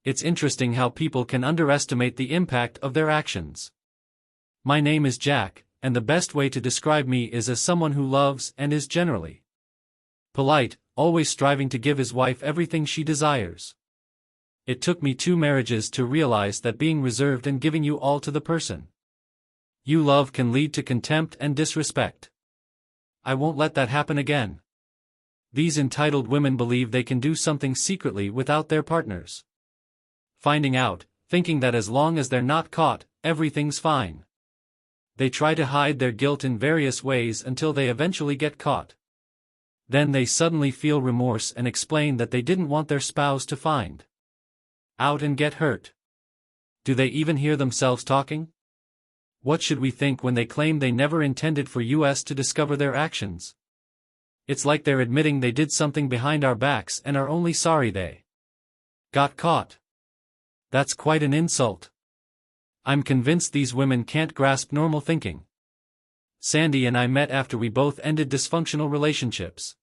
It's interesting how people can underestimate the impact of their actions. My name is Jack, and the best way to describe me is as someone who loves and is generally polite, always striving to give his wife everything she desires. It took me 2 marriages to realize that being reserved and giving you all to the person you love can lead to contempt and disrespect. I won't let that happen again. These entitled women believe they can do something secretly without their partners finding out, thinking that as long as they're not caught, everything's fine. They try to hide their guilt in various ways until they eventually get caught. Then they suddenly feel remorse and explain that they didn't want their spouse to find out and get hurt. Do they even hear themselves talking? What should we think when they claim they never intended for us to discover their actions? It's like they're admitting they did something behind our backs and are only sorry they got caught. That's quite an insult. I'm convinced these women can't grasp normal thinking. Sandy and I met after we both ended dysfunctional relationships.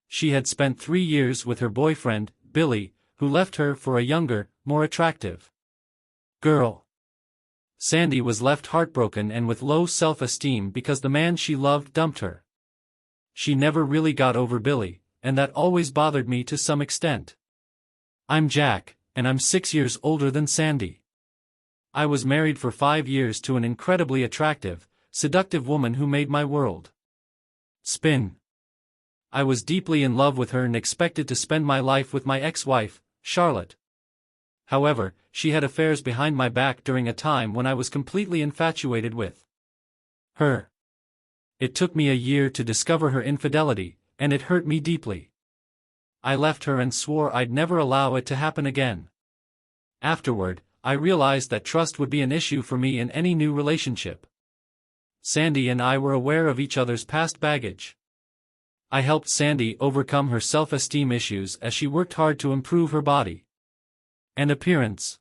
She had spent 3 years with her boyfriend, Billy, who left her for a younger, more attractive girl. Sandy was left heartbroken and with low self-esteem because the man she loved dumped her. She never really got over Billy, and that always bothered me to some extent. I'm Jack, and I'm 6 years older than Sandy. I was married for 5 years to an incredibly attractive, seductive woman who made my world spin. I was deeply in love with her and expected to spend my life with my ex-wife, Charlotte. However, she had affairs behind my back during a time when I was completely infatuated with her. It took me a year to discover her infidelity, and it hurt me deeply. I left her and swore I'd never allow it to happen again. Afterward, I realized that trust would be an issue for me in any new relationship. Sandy and I were aware of each other's past baggage. I helped Sandy overcome her self-esteem issues as she worked hard to improve her body and appearance.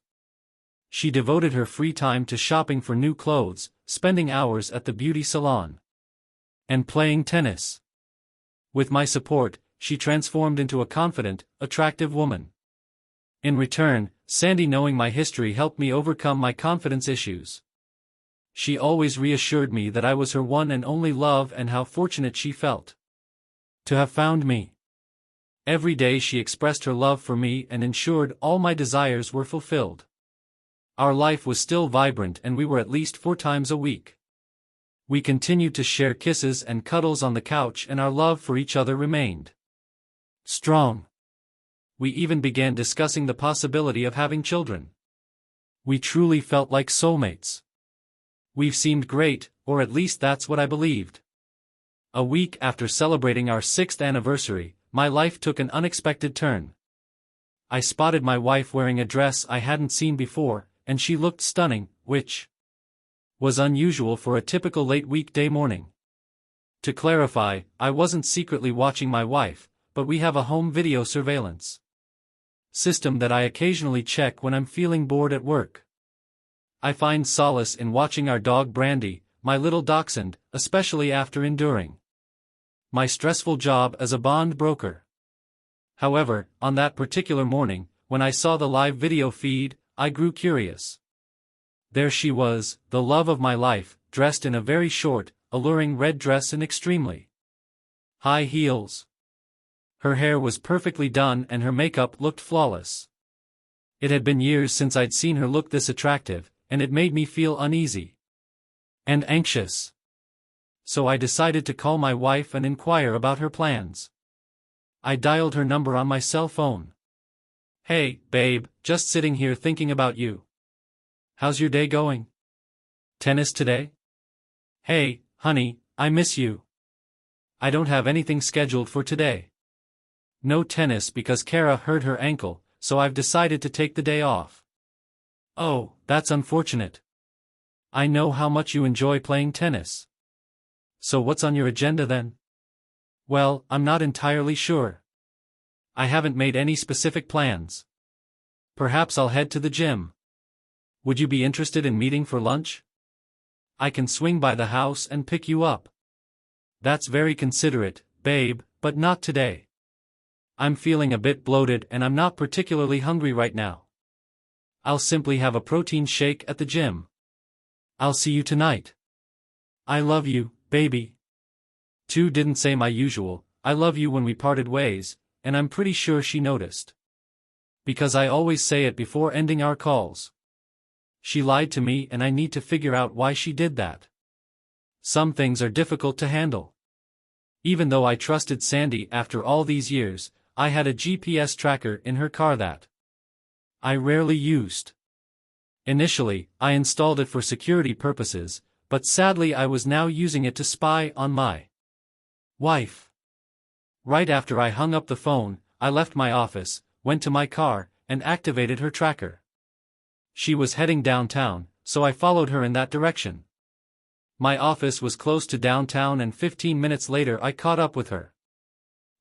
She devoted her free time to shopping for new clothes, spending hours at the beauty salon, and playing tennis. With my support, she transformed into a confident, attractive woman. In return, Sandy, knowing my history, helped me overcome my confidence issues. She always reassured me that I was her one and only love and how fortunate she felt to have found me. Every day she expressed her love for me and ensured all my desires were fulfilled. Our life was still vibrant and we were at least 4 times a week. We continued to share kisses and cuddles on the couch, and our love for each other remained strong. We even began discussing the possibility of having children. We truly felt like soulmates. We've seemed great, or at least that's what I believed. A week after celebrating our 6th anniversary, my life took an unexpected turn. I spotted my wife wearing a dress I hadn't seen before, and she looked stunning, which was unusual for a typical late weekday morning. To clarify, I wasn't secretly watching my wife, but we have a home video surveillance system that I occasionally check when I'm feeling bored at work. I find solace in watching our dog Brandy, my little dachshund, especially after enduring my stressful job as a bond broker. However, on that particular morning, when I saw the live video feed, I grew curious. There she was, the love of my life, dressed in a very short, alluring red dress and extremely high heels. Her hair was perfectly done and her makeup looked flawless. It had been years since I'd seen her look this attractive, and it made me feel uneasy and anxious. So I decided to call my wife and inquire about her plans. I dialed her number on my cell phone. "Hey, babe, just sitting here thinking about you. How's your day going? Tennis today? Hey, honey, I miss you. I don't have anything scheduled for today. No tennis because Kara hurt her ankle, so I've decided to take the day off." "Oh, that's unfortunate. I know how much you enjoy playing tennis. So what's on your agenda then?" "Well, I'm not entirely sure. I haven't made any specific plans. Perhaps I'll head to the gym. Would you be interested in meeting for lunch? I can swing by the house and pick you up." "That's very considerate, babe, but not today. I'm feeling a bit bloated and I'm not particularly hungry right now." I'll simply have a protein shake at the gym. I'll see you tonight. I love you, baby. 2 didn't say my usual, I love you when we parted ways, and I'm pretty sure she noticed. Because I always say it before ending our calls. She lied to me and I need to figure out why she did that. Some things are difficult to handle. Even though I trusted Sandy after all these years, I had a GPS tracker in her car that I rarely used. Initially, I installed it for security purposes, but sadly I was now using it to spy on my wife. Right after I hung up the phone, I left my office, went to my car, and activated her tracker. She was heading downtown, so I followed her in that direction. My office was close to downtown and 15 minutes later I caught up with her.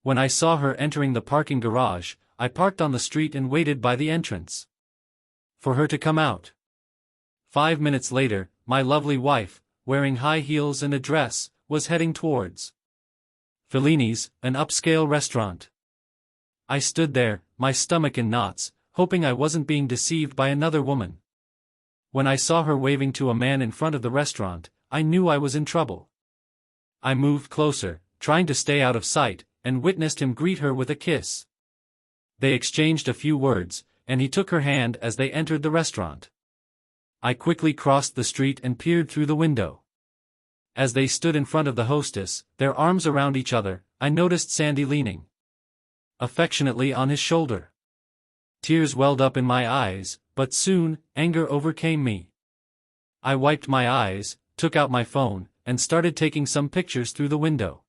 When I saw her entering the parking garage, I parked on the street and waited by the entrance for her to come out. 5 minutes later, my lovely wife, wearing high heels and a dress, was heading towards Fellini's, an upscale restaurant. I stood there, my stomach in knots, hoping I wasn't being deceived by another woman. When I saw her waving to a man in front of the restaurant, I knew I was in trouble. I moved closer, trying to stay out of sight, and witnessed him greet her with a kiss. They exchanged a few words, and he took her hand as they entered the restaurant. I quickly crossed the street and peered through the window. As they stood in front of the hostess, their arms around each other, I noticed Sandy leaning affectionately on his shoulder. Tears welled up in my eyes, but soon, anger overcame me. I wiped my eyes, took out my phone, and started taking some pictures through the window.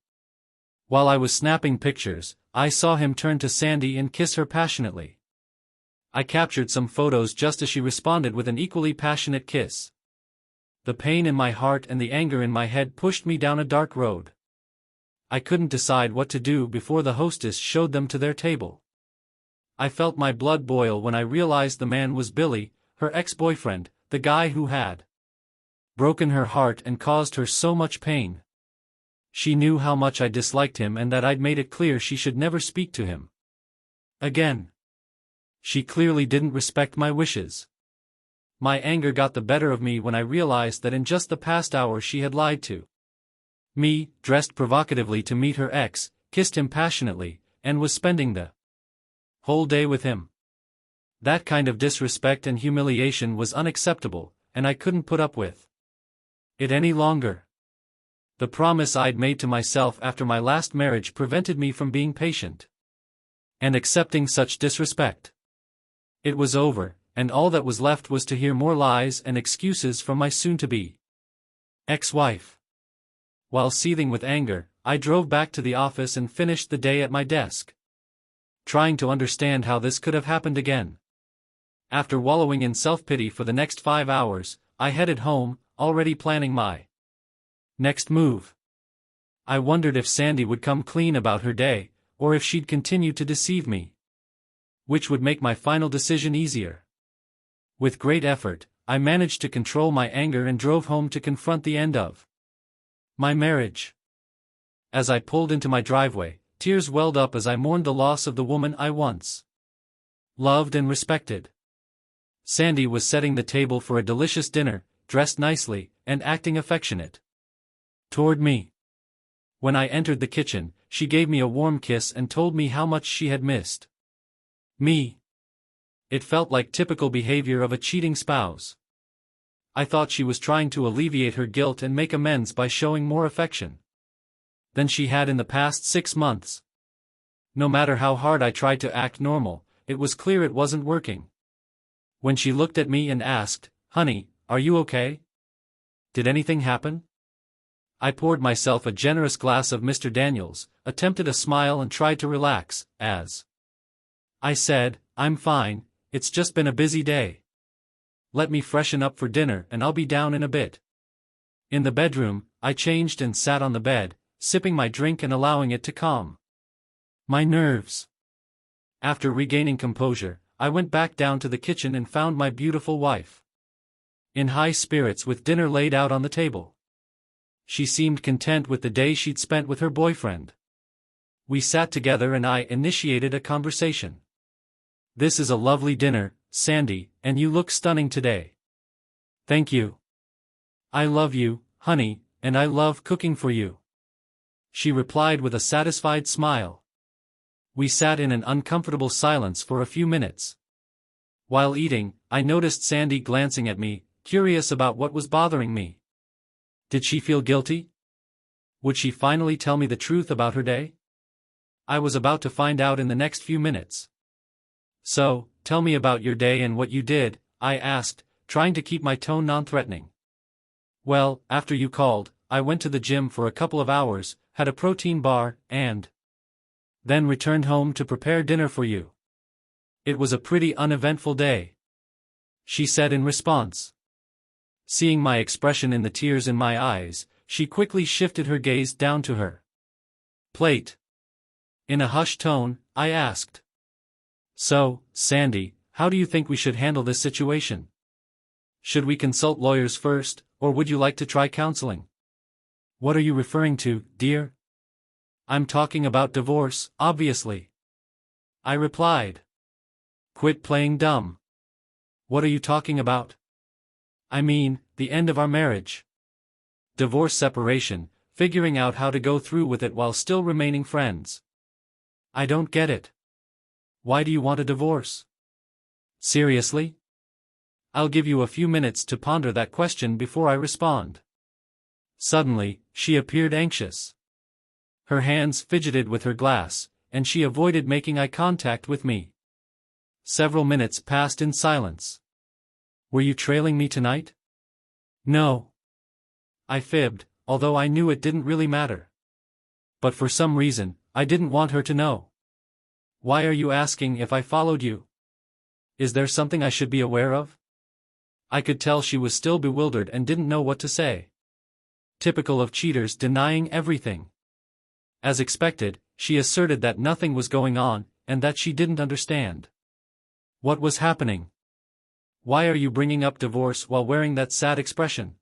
While I was snapping pictures, I saw him turn to Sandy and kiss her passionately. I captured some photos just as she responded with an equally passionate kiss. The pain in my heart and the anger in my head pushed me down a dark road. I couldn't decide what to do before the hostess showed them to their table. I felt my blood boil when I realized the man was Billy, her ex-boyfriend, the guy who had broken her heart and caused her so much pain. She knew how much I disliked him and that I'd made it clear she should never speak to him again. She clearly didn't respect my wishes. My anger got the better of me when I realized that in just the past hour she had lied to me, dressed provocatively to meet her ex, kissed him passionately, and was spending the whole day with him. That kind of disrespect and humiliation was unacceptable, and I couldn't put up with it any longer. The promise I'd made to myself after my last marriage prevented me from being patient and accepting such disrespect. It was over, and all that was left was to hear more lies and excuses from my soon-to-be ex-wife. While seething with anger, I drove back to the office and finished the day at my desk, trying to understand how this could have happened again. After wallowing in self-pity for the next 5 hours, I headed home, already planning my next move. I wondered if Sandy would come clean about her day, or if she'd continue to deceive me. Which would make my final decision easier. With great effort, I managed to control my anger and drove home to confront the end of my marriage. As I pulled into my driveway, tears welled up as I mourned the loss of the woman I once loved and respected. Sandy was setting the table for a delicious dinner, dressed nicely, and acting affectionate toward me. When I entered the kitchen, she gave me a warm kiss and told me how much she had missed me. It felt like typical behavior of a cheating spouse. I thought she was trying to alleviate her guilt and make amends by showing more affection than she had in the past 6 months. No matter how hard I tried to act normal, it was clear it wasn't working. When she looked at me and asked, "Honey, are you okay? Did anything happen?" I poured myself a generous glass of Mr. Daniels, attempted a smile and tried to relax, as I said, "I'm fine, it's just been a busy day. Let me freshen up for dinner and I'll be down in a bit." In the bedroom, I changed and sat on the bed, sipping my drink and allowing it to calm my nerves. After regaining composure, I went back down to the kitchen and found my beautiful wife in high spirits with dinner laid out on the table. She seemed content with the day she'd spent with her boyfriend. We sat together and I initiated a conversation. "This is a lovely dinner, Sandy, and you look stunning today. Thank you. I love you, honey, and I love cooking for you. She replied with a satisfied smile. We sat in an uncomfortable silence for a few minutes. While eating, I noticed Sandy glancing at me, curious about what was bothering me. Did she feel guilty? Would she finally tell me the truth about her day? I was about to find out in the next few minutes. So, tell me about your day and what you did, I asked, trying to keep my tone non-threatening. Well, after you called, I went to the gym for a couple of hours, had a protein bar, and then returned home to prepare dinner for you. It was a pretty uneventful day, she said in response. Seeing my expression in the tears in my eyes, she quickly shifted her gaze down to her plate. In a hushed tone, I asked, So, Sandy, how do you think we should handle this situation? Should we consult lawyers first, or would you like to try counseling? What are you referring to, dear? I'm talking about divorce, obviously. I replied. Quit playing dumb. What are you talking about? I mean, the end of our marriage. Divorce, separation, figuring out how to go through with it while still remaining friends. I don't get it. Why do you want a divorce? Seriously? I'll give you a few minutes to ponder that question before I respond. Suddenly, she appeared anxious. Her hands fidgeted with her glass, and she avoided making eye contact with me. Several minutes passed in silence. Were you trailing me tonight? No. I fibbed, although I knew it didn't really matter. But for some reason, I didn't want her to know. Why are you asking if I followed you? Is there something I should be aware of? I could tell she was still bewildered and didn't know what to say. Typical of cheaters denying everything. As expected, she asserted that nothing was going on, and that she didn't understand. What was happening? Why are you bringing up divorce while wearing that sad expression?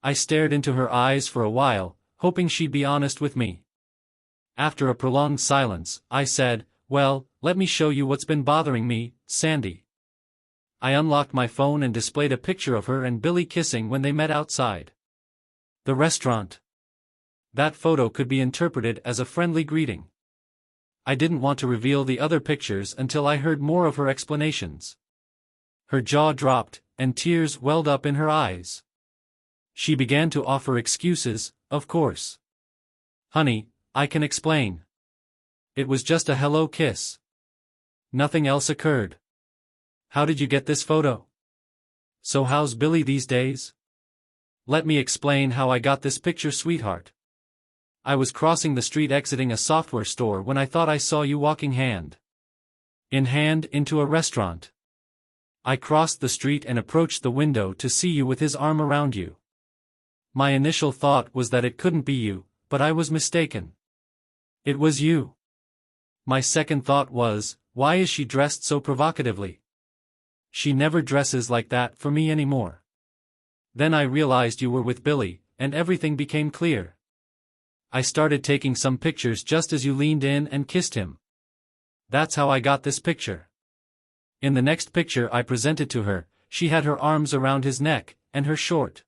I stared into her eyes for a while, hoping she'd be honest with me. After a prolonged silence, I said, Well, let me show you what's been bothering me, Sandy. I unlocked my phone and displayed a picture of her and Billy kissing when they met outside the restaurant. That photo could be interpreted as a friendly greeting. I didn't want to reveal the other pictures until I heard more of her explanations. Her jaw dropped, and tears welled up in her eyes. She began to offer excuses, of course. Honey, I can explain. It was just a hello kiss. Nothing else occurred. How did you get this photo? So how's Billy these days? Let me explain how I got this picture, sweetheart. I was crossing the street exiting a software store when I thought I saw you walking hand in hand into a restaurant. I crossed the street and approached the window to see you with his arm around you. My initial thought was that it couldn't be you, but I was mistaken. It was you. My second thought was, why is she dressed so provocatively? She never dresses like that for me anymore. Then I realized you were with Billy, and everything became clear. I started taking some pictures just as you leaned in and kissed him. That's how I got this picture. In the next picture I presented to her, she had her arms around his neck, and her short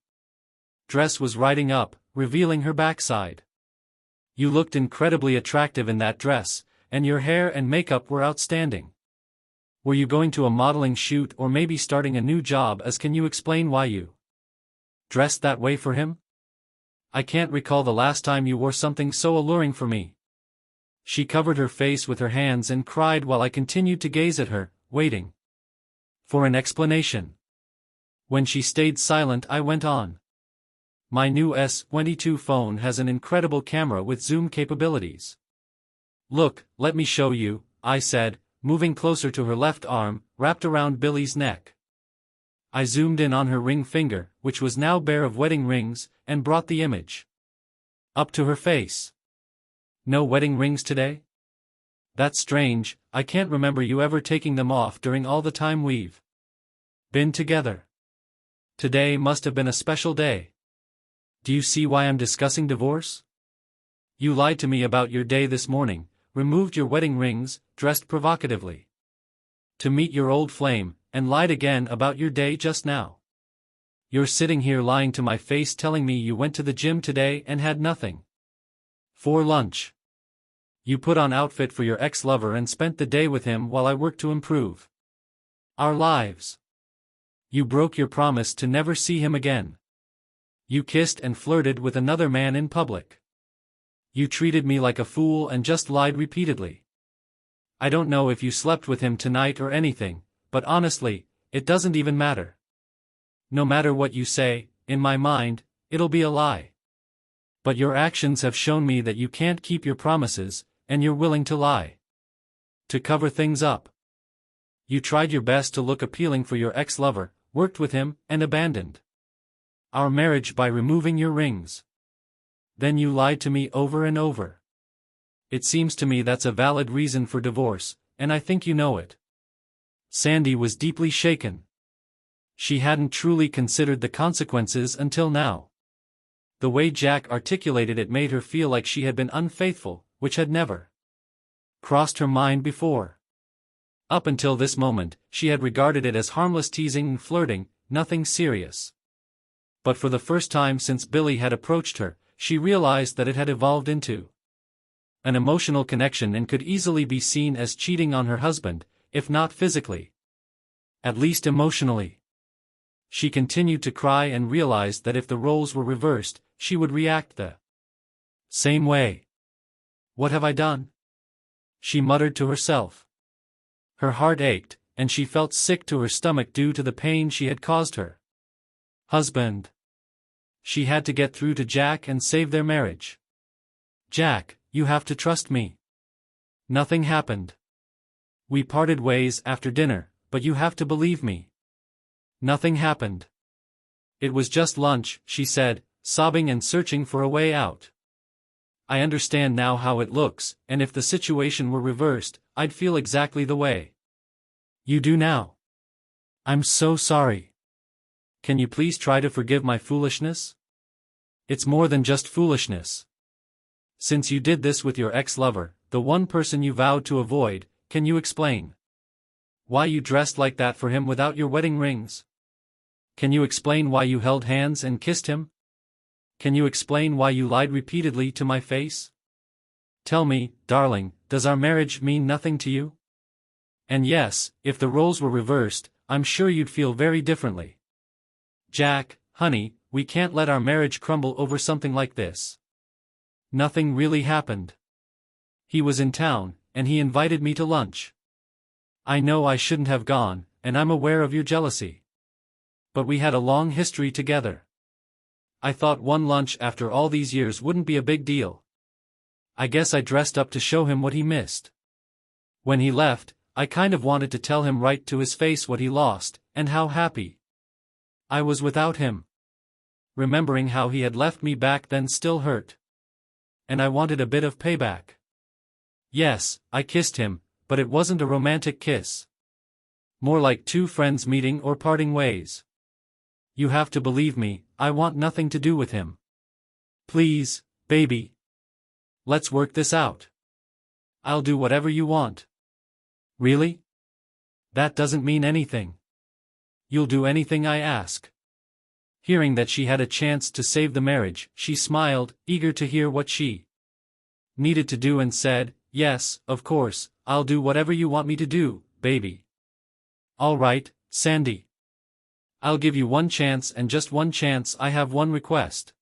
dress was riding up, revealing her backside. You looked incredibly attractive in that dress, and your hair and makeup were outstanding. Were you going to a modeling shoot or maybe starting a new job? Can you explain why you dressed that way for him? I can't recall the last time you wore something so alluring for me. She covered her face with her hands and cried while I continued to gaze at her, waiting for an explanation. When she stayed silent, I went on. My new S22 phone has an incredible camera with zoom capabilities. Look, let me show you, I said, moving closer to her left arm, wrapped around Billy's neck. I zoomed in on her ring finger, which was now bare of wedding rings, and brought the image up to her face. No wedding rings today? That's strange, I can't remember you ever taking them off during all the time we've been together. Today must have been a special day. Do you see why I'm discussing divorce? You lied to me about your day this morning, removed your wedding rings, dressed provocatively to meet your old flame, and lied again about your day just now. You're sitting here lying to my face telling me you went to the gym today and had nothing for lunch. You put on outfit for your ex-lover and spent the day with him while I worked to improve our lives. You broke your promise to never see him again. You kissed and flirted with another man in public. You treated me like a fool and just lied repeatedly. I don't know if you slept with him tonight or anything, but honestly, it doesn't even matter. No matter what you say, in my mind, it'll be a lie. But your actions have shown me that you can't keep your promises, and you're willing to lie. To cover things up. You tried your best to look appealing for your ex-lover, worked with him, and abandoned our marriage by removing your rings. Then you lied to me over and over. It seems to me that's a valid reason for divorce, and I think you know it. Sandy was deeply shaken. She hadn't truly considered the consequences until now. The way Jack articulated it made her feel like she had been unfaithful, which had never crossed her mind before. Up until this moment, she had regarded it as harmless teasing and flirting, nothing serious. But for the first time since Billy had approached her, she realized that it had evolved into an emotional connection and could easily be seen as cheating on her husband, if not physically, at least emotionally. She continued to cry and realized that if the roles were reversed, she would react the same way. What have I done? She muttered to herself. Her heart ached, and she felt sick to her stomach due to the pain she had caused her husband. She had to get through to Jack and save their marriage. Jack, you have to trust me. Nothing happened. We parted ways after dinner, but you have to believe me. Nothing happened. It was just lunch, she said, sobbing and searching for a way out. I understand now how it looks, and if the situation were reversed, I'd feel exactly the way you do now. I'm so sorry. Can you please try to forgive my foolishness? It's more than just foolishness. Since you did this with your ex-lover, the one person you vowed to avoid, can you explain why you dressed like that for him without your wedding rings? Can you explain why you held hands and kissed him? Can you explain why you lied repeatedly to my face? Tell me, darling, does our marriage mean nothing to you? And yes, if the roles were reversed, I'm sure you'd feel very differently. Jack, honey, we can't let our marriage crumble over something like this. Nothing really happened. He was in town, and he invited me to lunch. I know I shouldn't have gone, and I'm aware of your jealousy. But we had a long history together. I thought one lunch after all these years wouldn't be a big deal. I guess I dressed up to show him what he missed. When he left, I kind of wanted to tell him right to his face what he lost, and how happy I was without him. Remembering how he had left me back then still hurt. And I wanted a bit of payback. Yes, I kissed him, but it wasn't a romantic kiss. More like two friends meeting or parting ways. You have to believe me, I want nothing to do with him. Please, baby. Let's work this out. I'll do whatever you want. Really? That doesn't mean anything. You'll do anything I ask. Hearing that she had a chance to save the marriage, she smiled, eager to hear what she needed to do and said, yes, of course, I'll do whatever you want me to do, baby. All right, Sandy. I'll give you one chance and just one chance. I have one request.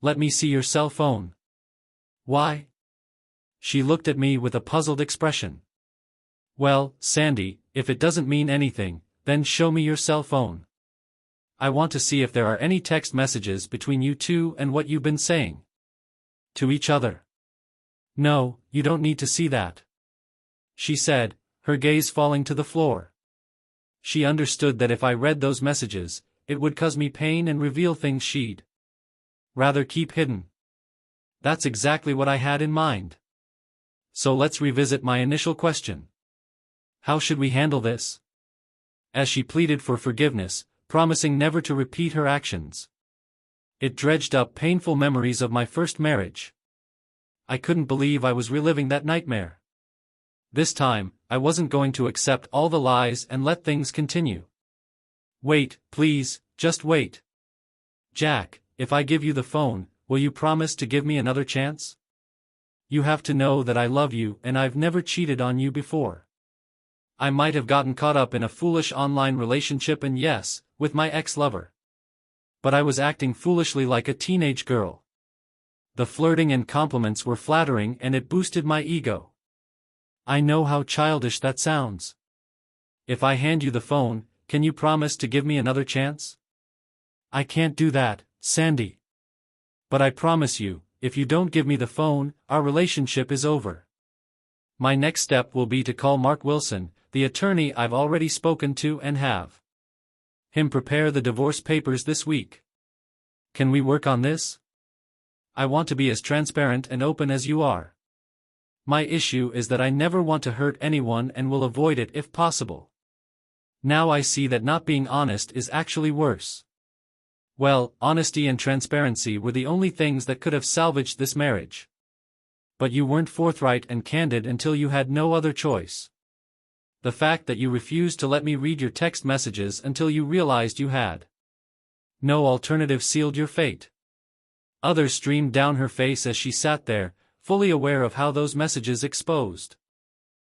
Let me see your cell phone. Why? She looked at me with a puzzled expression. Well, Sandy, if it doesn't mean anything, then show me your cell phone. I want to see if there are any text messages between you two and what you've been saying to each other. No, you don't need to see that, she said, her gaze falling to the floor. She understood that if I read those messages, it would cause me pain and reveal things she'd rather keep hidden. That's exactly what I had in mind. So let's revisit my initial question. How should we handle this? As she pleaded for forgiveness, promising never to repeat her actions. It dredged up painful memories of my first marriage. I couldn't believe I was reliving that nightmare. This time, I wasn't going to accept all the lies and let things continue. Wait, please, just wait. Jack, if I give you the phone, will you promise to give me another chance? You have to know that I love you and I've never cheated on you before. I might have gotten caught up in a foolish online relationship and yes, with my ex-lover. But I was acting foolishly like a teenage girl. The flirting and compliments were flattering and it boosted my ego. I know how childish that sounds. If I hand you the phone, can you promise to give me another chance? I can't do that, Sandy. But I promise you, if you don't give me the phone, our relationship is over. My next step will be to call Mark Wilson, the attorney I've already spoken to and have him prepare the divorce papers this week. Can we work on this? I want to be as transparent and open as you are. My issue is that I never want to hurt anyone and will avoid it if possible. Now I see that not being honest is actually worse. Well, honesty and transparency were the only things that could have salvaged this marriage. But you weren't forthright and candid until you had no other choice. The fact that you refused to let me read your text messages until you realized you had no alternative sealed your fate. Others streamed down her face as she sat there, fully aware of how those messages exposed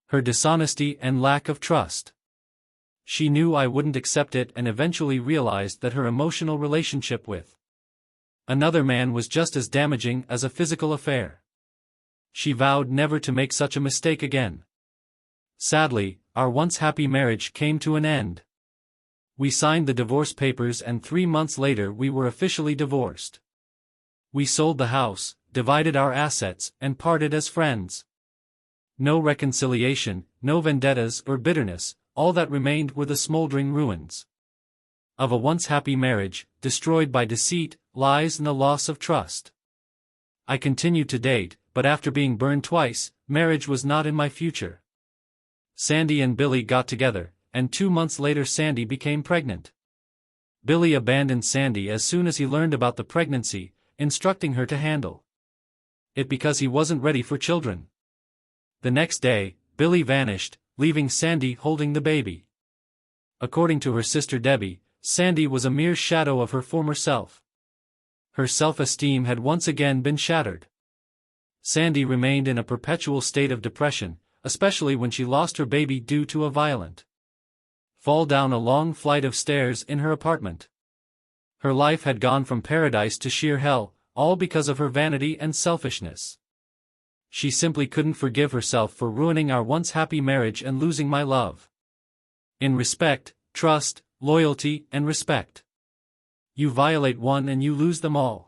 her dishonesty and lack of trust. She knew I wouldn't accept it and eventually realized that her emotional relationship with another man was just as damaging as a physical affair. She vowed never to make such a mistake again. Sadly, our once happy marriage came to an end. We signed the divorce papers and 3 months later we were officially divorced. We sold the house, divided our assets, and parted as friends. No reconciliation, no vendettas or bitterness, all that remained were the smoldering ruins of a once happy marriage, destroyed by deceit, lies and the loss of trust. I continued to date, but after being burned twice, marriage was not in my future. Sandy and Billy got together, and 2 months later Sandy became pregnant. Billy abandoned Sandy as soon as he learned about the pregnancy, instructing her to handle it because he wasn't ready for children. The next day, Billy vanished, leaving Sandy holding the baby. According to her sister Debbie, Sandy was a mere shadow of her former self. Her self-esteem had once again been shattered. Sandy remained in a perpetual state of depression, especially when she lost her baby due to a violent fall down a long flight of stairs in her apartment. Her life had gone from paradise to sheer hell, all because of her vanity and selfishness. She simply couldn't forgive herself for ruining our once happy marriage and losing my love. In respect, trust, loyalty, and respect. You violate one and you lose them all.